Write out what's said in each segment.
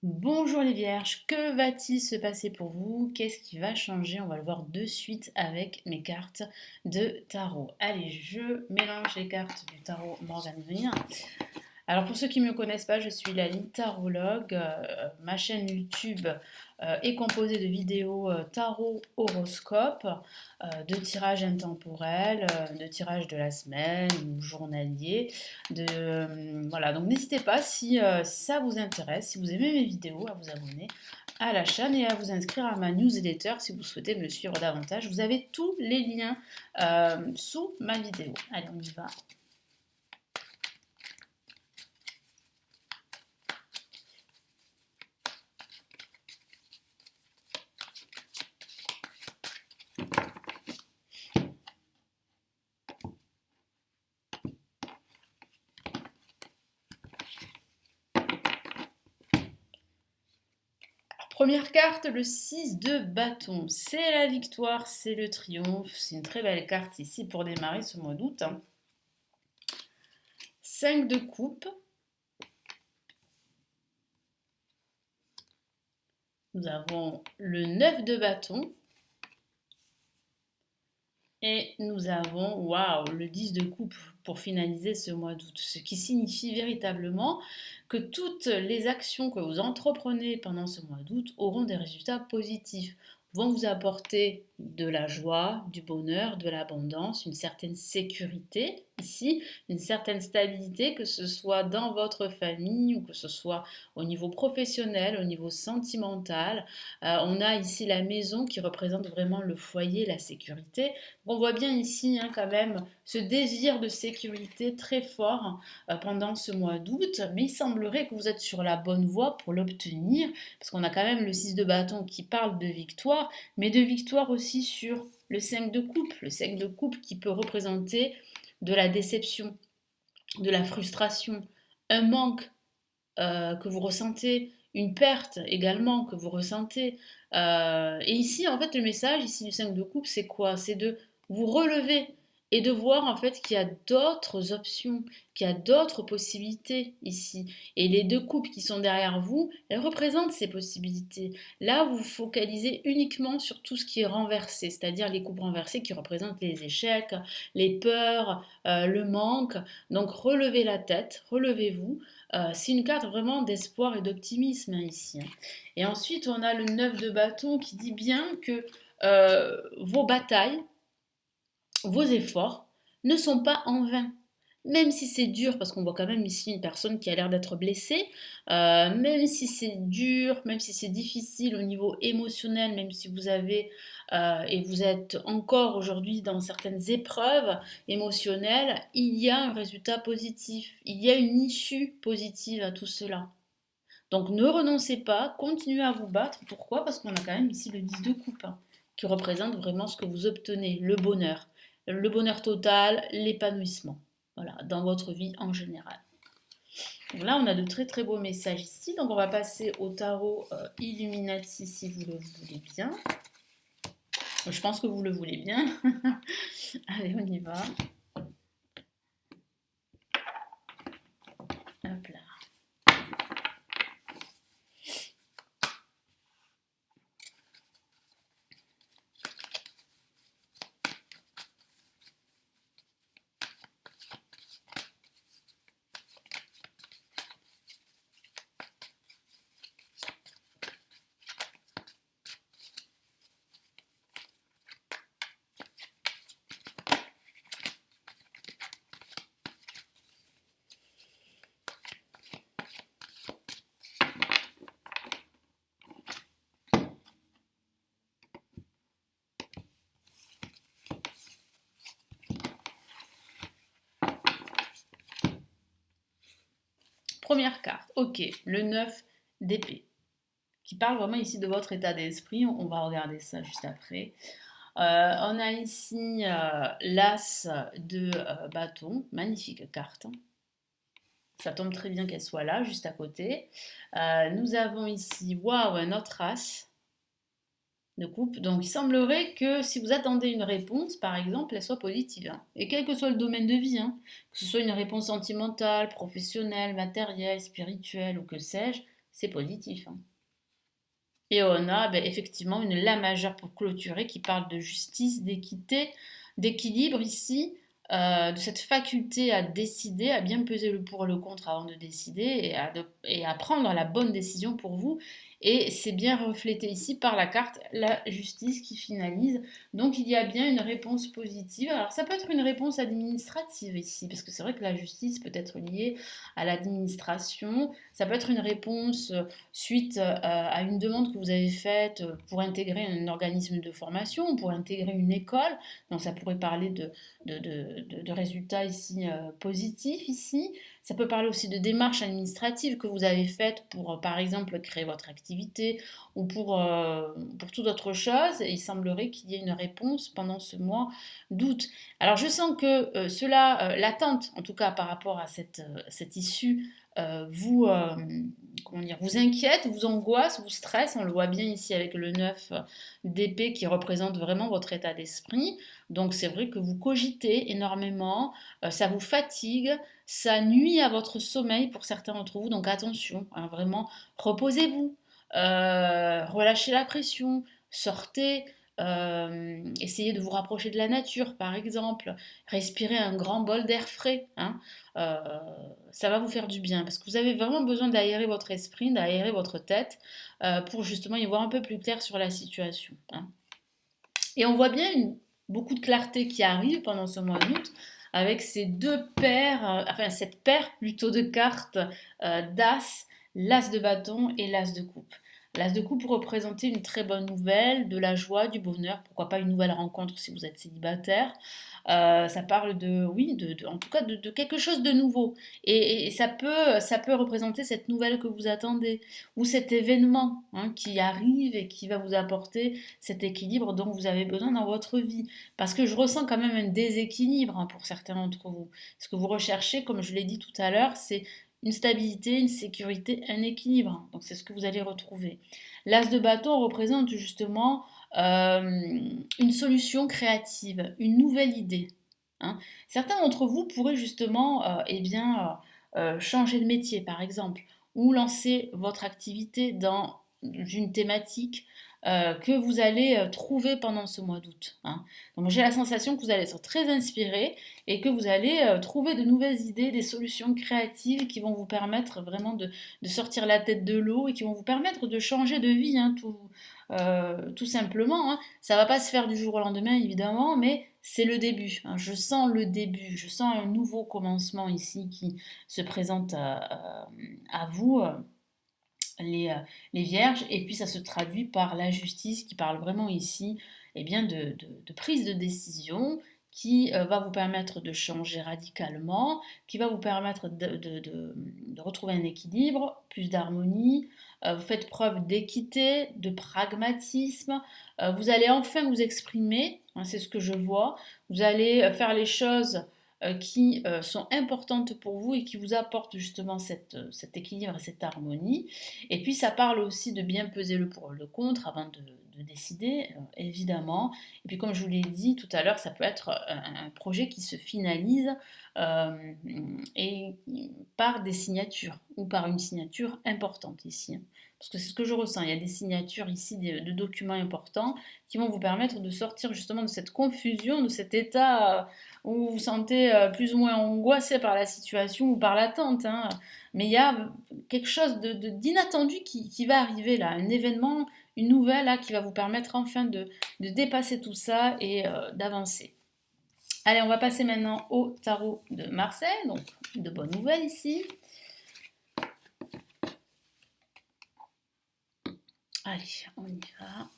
Bonjour les vierges, que va-t-il se passer pour vous? Qu'est-ce qui va changer? On va le voir de suite avec mes cartes de tarot. Allez, je mélange les cartes du tarot Morgan Green. Alors pour ceux qui ne me connaissent pas, je suis Lali, tarologue. Ma chaîne YouTube est composée de vidéos tarot horoscope, de tirages intemporels, de tirages de la semaine ou journalier. Voilà, donc n'hésitez pas si ça vous intéresse, si vous aimez mes vidéos, à vous abonner à la chaîne et à vous inscrire à ma newsletter si vous souhaitez me suivre davantage. Vous avez tous les liens sous ma vidéo. Allez, on y va. Première carte, le 6 de bâton. C'est la victoire, c'est le triomphe. C'est une très belle carte ici pour démarrer ce mois d'août. 5 de coupe. Nous avons le 9 de bâton. Et nous avons, waouh, le 10 de coupe pour finaliser ce mois d'août. Ce qui signifie véritablement que toutes les actions que vous entreprenez pendant ce mois d'août auront des résultats positifs, vont vous apporter de la joie, du bonheur, de l'abondance, une certaine sécurité ici, une certaine stabilité, que ce soit dans votre famille ou que ce soit au niveau professionnel, au niveau sentimental. On a ici la maison qui représente vraiment le foyer, la sécurité. On voit bien ici quand même ce désir de sécurité très fort pendant ce mois d'août, mais il semblerait que vous êtes sur la bonne voie pour l'obtenir, parce qu'on a quand même le 6 de bâton qui parle de victoire, mais de victoire aussi sur le 5 de coupe, le 5 de coupe qui peut représenter de la déception, de la frustration, un manque que vous ressentez, une perte également que vous ressentez. Et ici, en fait, le message ici du 5 de coupe, c'est quoi? C'est de vous relever et de voir en fait qu'il y a d'autres options, qu'il y a d'autres possibilités ici. Et les deux coupes qui sont derrière vous, elles représentent ces possibilités. Là, vous vous focalisez uniquement sur tout ce qui est renversé, c'est-à-dire les coupes renversées qui représentent les échecs, les peurs, le manque. Donc relevez la tête, relevez-vous. C'est une carte vraiment d'espoir et d'optimisme ici. Et ensuite, on a le 9 de bâton qui dit bien que vos batailles, vos efforts ne sont pas en vain. Même si c'est dur, parce qu'on voit quand même ici une personne qui a l'air d'être blessée, même si c'est dur, même si c'est difficile au niveau émotionnel, même si vous avez et vous êtes encore aujourd'hui dans certaines épreuves émotionnelles, il y a un résultat positif, il y a une issue positive à tout cela. Donc ne renoncez pas, continuez à vous battre. Pourquoi? Parce qu'on a quand même ici le 10 de coupe, qui représente vraiment ce que vous obtenez, le bonheur total, l'épanouissement, voilà, dans votre vie en général. Donc là, on a de très très beaux messages ici. Donc on va passer au tarot Illuminati si vous le voulez bien. Je pense que vous le voulez bien. Allez, on y va. Hop là. Première carte, ok, le 9 d'épée, qui parle vraiment ici de votre état d'esprit. On va regarder ça juste après. On a ici l'as de bâton, magnifique carte. Ça tombe très bien qu'elle soit là, juste à côté. Nous avons ici, waouh, un autre as de coupe. Donc il semblerait que si vous attendez une réponse, par exemple, elle soit positive. Et quel que soit le domaine de vie, que ce soit une réponse sentimentale, professionnelle, matérielle, spirituelle ou que sais-je, c'est positif, hein. Et on a effectivement une La majeure pour clôturer qui parle de justice, d'équité, d'équilibre ici, de cette faculté à décider, à bien peser le pour et le contre avant de décider et à prendre la bonne décision pour vous. Et c'est bien reflété ici par la carte la justice qui finalise. Donc il y a bien une réponse positive. Alors ça peut être une réponse administrative ici, parce que c'est vrai que la justice peut être liée à l'administration. Ça peut être une réponse suite à une demande que vous avez faite pour intégrer un organisme de formation, pour intégrer une école. Donc ça pourrait parler de résultats ici positifs ici. Ça peut parler aussi de démarches administratives que vous avez faites pour, par exemple, créer votre activité ou pour toute autre chose. Et il semblerait qu'il y ait une réponse pendant ce mois d'août. Alors je sens que l'attente, en tout cas par rapport à cette issue, vous, comment dire, vous inquiète, vous angoisse, vous stresse. On le voit bien ici avec le 9 d'épée qui représente vraiment votre état d'esprit. Donc c'est vrai que vous cogitez énormément, ça vous fatigue, ça nuit à votre sommeil pour certains d'entre vous. Donc attention, hein, vraiment, reposez-vous, relâchez la pression, sortez. Essayez de vous rapprocher de la nature, par exemple. Respirez un grand bol d'air frais, hein. Euh, Ça va vous faire du bien parce que vous avez vraiment besoin d'aérer votre esprit, d'aérer votre tête pour justement y voir un peu plus clair sur la situation, hein. Et on voit bien beaucoup de clarté qui arrive pendant ce mois d'août avec ces deux paires, enfin cette paire plutôt de cartes d'As, l'As de bâton et l'As de coupe. L'As de coupe représenter une très bonne nouvelle, de la joie, du bonheur, pourquoi pas une nouvelle rencontre si vous êtes célibataire. Ça parle oui, en tout cas de quelque chose de nouveau. Et ça peut représenter cette nouvelle que vous attendez, ou cet événement hein, qui arrive et qui va vous apporter cet équilibre dont vous avez besoin dans votre vie. Parce que je ressens quand même un déséquilibre hein, pour certains d'entre vous. Ce que vous recherchez, comme je l'ai dit tout à l'heure, c'est une stabilité, une sécurité, un équilibre. Donc c'est ce que vous allez retrouver. L'as de bâton représente justement une solution créative, une nouvelle idée, hein. Certains d'entre vous pourraient justement changer de métier par exemple, ou lancer votre activité dans une thématique que vous allez trouver pendant ce mois d'août, hein. Donc j'ai la sensation que vous allez être très inspiré et que vous allez trouver de nouvelles idées, des solutions créatives qui vont vous permettre vraiment de sortir la tête de l'eau et qui vont vous permettre de changer de vie, hein, tout simplement, hein. Ça va pas se faire du jour au lendemain évidemment, mais c'est le début, hein. Je sens le début, je sens un nouveau commencement ici qui se présente à vous. Les, euh, les vierges, et puis ça se traduit par la justice qui parle vraiment ici de prise de décision qui va vous permettre de changer radicalement, qui va vous permettre de retrouver un équilibre, plus d'harmonie. Vous faites preuve d'équité, de pragmatisme. Vous allez enfin vous exprimer, hein, c'est ce que je vois. Vous allez faire les choses qui sont importantes pour vous et qui vous apportent justement cet équilibre et cette harmonie. Et puis ça parle aussi de bien peser le pour et le contre avant de décider, évidemment. Et puis comme je vous l'ai dit tout à l'heure, ça peut être un projet qui se finalise euh, et par des signatures ou par une signature importante ici, hein. Parce que c'est ce que je ressens. Il y a des signatures ici de documents importants qui vont vous permettre de sortir justement de cette confusion, de cet état où vous vous sentez plus ou moins angoissé par la situation ou par l'attente, hein. Mais il y a quelque chose d'inattendu qui va arriver là, un événement, une nouvelle là, qui va vous permettre enfin de dépasser tout ça et d'avancer. Allez, on va passer maintenant au tarot de Marseille, donc de bonnes nouvelles ici. Allez, on y va.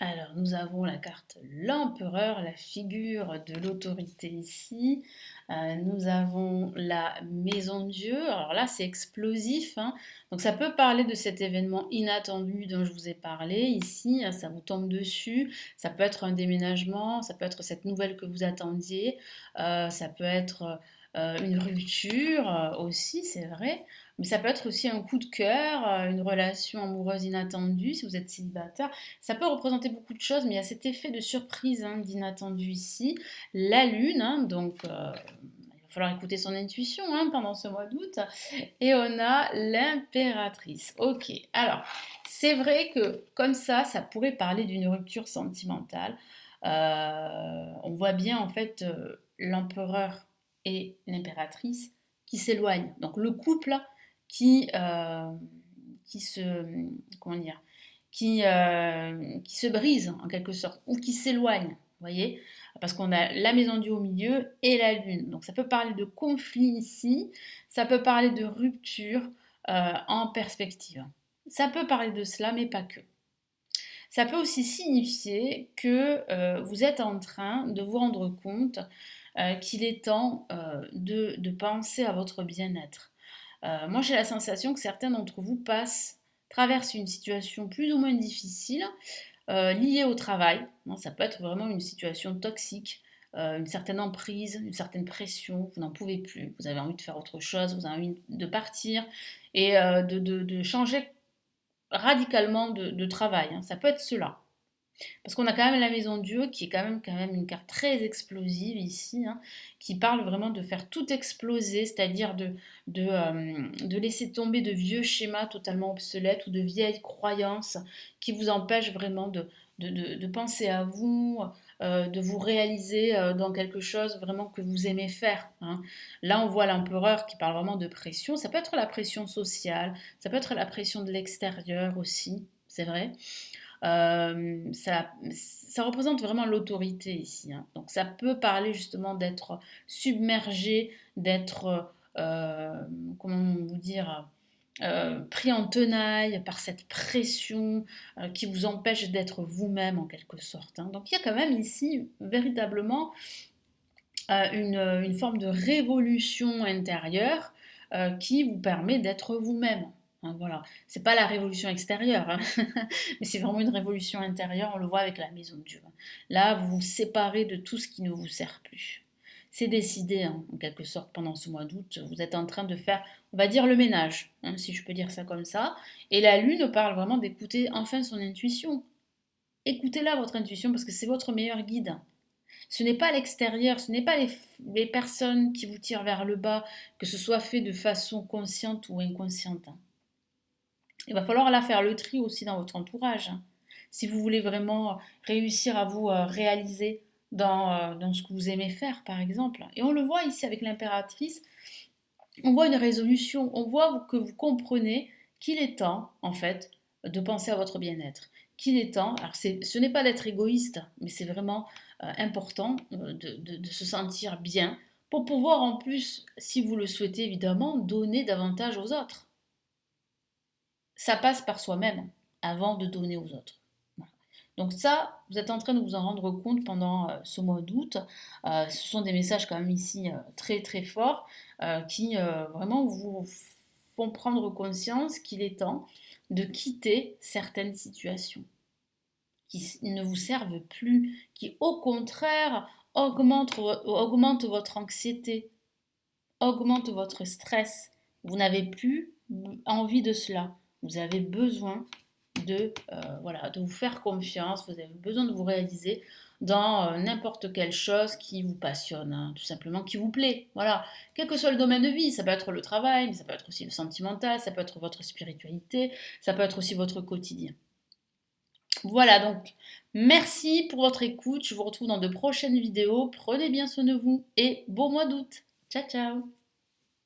Alors, nous avons la carte l'empereur, la figure de l'autorité ici. Nous avons la maison de Dieu. Alors là, c'est explosif, hein. Donc ça peut parler de cet événement inattendu dont je vous ai parlé ici, hein, ça vous tombe dessus. Ça peut être un déménagement, ça peut être cette nouvelle que vous attendiez, ça peut être une rupture aussi, c'est vrai. Mais ça peut être aussi un coup de cœur, une relation amoureuse inattendue si vous êtes célibataire. Ça peut représenter beaucoup de choses, mais il y a cet effet de surprise, hein, d'inattendu ici. La lune, hein, donc il va falloir écouter son intuition, hein, pendant ce mois d'août. Et on a l'impératrice. Ok, alors c'est vrai que comme ça pourrait parler d'une rupture sentimentale. On voit bien en fait l'empereur et l'impératrice qui s'éloignent. Donc le couple qui, euh, qui se, comment dire, qui se brise en quelque sorte, ou qui s'éloigne, vous voyez, parce qu'on a la maison Dieu au milieu et la lune. Donc ça peut parler de conflit ici, ça peut parler de rupture en perspective. Ça peut parler de cela, mais pas que. Ça peut aussi signifier que vous êtes en train de vous rendre compte qu'il est temps de penser à votre bien-être. Moi, j'ai la sensation que certains d'entre vous traversent une situation plus ou moins difficile liée au travail. Non, ça peut être vraiment une situation toxique, une certaine emprise, une certaine pression. Vous n'en pouvez plus. Vous avez envie de faire autre chose, vous avez envie de partir et de changer radicalement de travail, hein. Ça peut être cela. Parce qu'on a quand même la maison Dieu qui est quand même une carte très explosive ici, hein, qui parle vraiment de faire tout exploser, c'est-à-dire de laisser tomber de vieux schémas totalement obsolètes ou de vieilles croyances qui vous empêchent vraiment de penser à vous, de vous réaliser dans quelque chose vraiment que vous aimez faire, hein. Là, on voit l'empereur qui parle vraiment de pression. Ça peut être la pression sociale, ça peut être la pression de l'extérieur aussi, c'est vrai. Ça représente vraiment l'autorité ici, hein. Donc ça peut parler justement d'être submergé, d'être, comment vous dire, pris en tenaille par cette pression qui vous empêche d'être vous-même en quelque sorte, hein. Donc il y a quand même ici véritablement une forme de révolution intérieure qui vous permet d'être vous-même, hein, voilà. C'est pas la révolution extérieure, hein, mais c'est vraiment une révolution intérieure, on le voit avec la maison de Dieu. Là, vous vous séparez de tout ce qui ne vous sert plus. C'est décidé, hein, en quelque sorte, pendant ce mois d'août. Vous êtes en train de faire, on va dire, le ménage, hein, si je peux dire ça comme ça. Et la lune parle vraiment d'écouter enfin son intuition. Écoutez-la, votre intuition, parce que c'est votre meilleur guide. Ce n'est pas l'extérieur, ce n'est pas les personnes qui vous tirent vers le bas, que ce soit fait de façon consciente ou inconsciente, hein. Il va falloir là faire le tri aussi dans votre entourage, hein. Si vous voulez vraiment réussir à vous réaliser dans ce que vous aimez faire, par exemple. Et on le voit ici avec l'impératrice, on voit une résolution, on voit que vous comprenez qu'il est temps, en fait, de penser à votre bien-être. Qu'il est temps, alors ce n'est pas d'être égoïste, mais c'est vraiment important de se sentir bien pour pouvoir en plus, si vous le souhaitez évidemment, donner davantage aux autres. Ça passe par soi-même avant de donner aux autres. Voilà. Donc ça, vous êtes en train de vous en rendre compte pendant ce mois d'août. Ce sont des messages quand même ici très très forts qui vraiment vous font prendre conscience qu'il est temps de quitter certaines situations qui ne vous servent plus, qui au contraire augmentent votre anxiété, augmentent votre stress. Vous n'avez plus envie de cela. Vous avez besoin voilà, de vous faire confiance, vous avez besoin de vous réaliser dans n'importe quelle chose qui vous passionne, hein, tout simplement, qui vous plaît. Voilà, quel que soit le domaine de vie, ça peut être le travail, mais ça peut être aussi le sentimental, ça peut être votre spiritualité, ça peut être aussi votre quotidien. Voilà, donc merci pour votre écoute. Je vous retrouve dans de prochaines vidéos. Prenez bien soin de vous et bon mois d'août. Ciao, ciao.